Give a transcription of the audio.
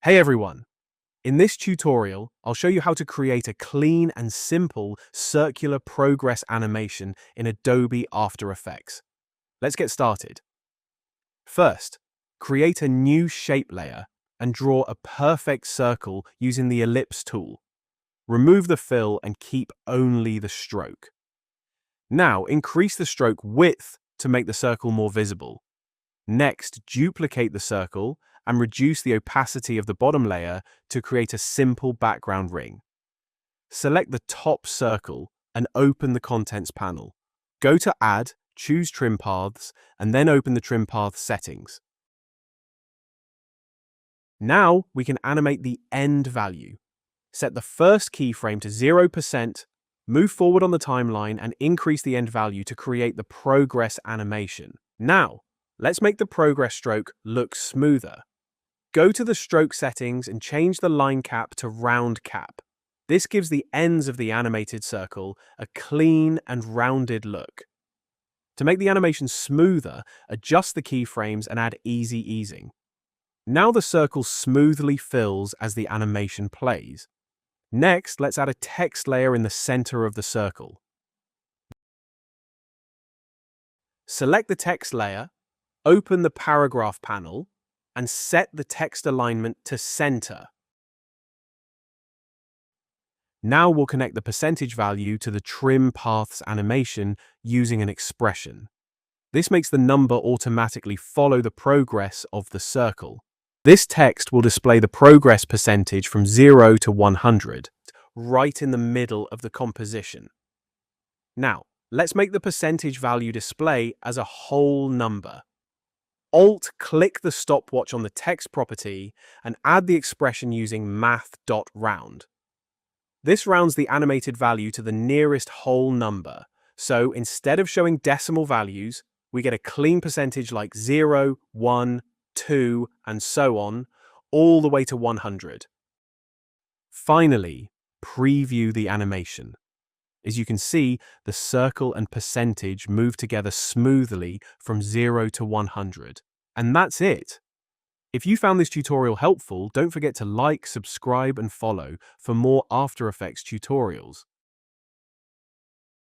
Hey everyone! In this tutorial, I'll show you how to create a clean and simple circular progress animation in Adobe After Effects. Let's get started. First, create a new shape layer and draw a perfect circle using the ellipse tool. Remove the fill and keep only the stroke. Now, increase the stroke width to make the circle more visible. Next, duplicate the circle and reduce the opacity of the bottom layer to create a simple background ring. Select the top circle and open the Contents panel. Go to Add, choose Trim Paths, and then open the Trim Path settings. Now we can animate the end value. Set the first keyframe to 0%, move forward on the timeline, and increase the end value to create the progress animation. Now, let's make the progress stroke look smoother. Go to the stroke settings and change the line cap to round cap. This gives the ends of the animated circle a clean and rounded look. To make the animation smoother, adjust the keyframes and add easy easing. Now the circle smoothly fills as the animation plays. Next, let's add a text layer in the center of the circle. Select the text layer, open the paragraph panel, and set the text alignment to center. Now we'll connect the percentage value to the Trim Paths animation using an expression. This makes the number automatically follow the progress of the circle. This text will display the progress percentage from 0 to 100, right in the middle of the composition. Now, let's make the percentage value display as a whole number. Alt-click the stopwatch on the text property and add the expression using math.round. This rounds the animated value to the nearest whole number, so instead of showing decimal values, we get a clean percentage like 0, 1, 2, and so on, all the way to 100. Finally, preview the animation. As you can see, the circle and percentage move together smoothly from 0 to 100. And that's it. If you found this tutorial helpful, don't forget to like, subscribe, and follow for more After Effects tutorials.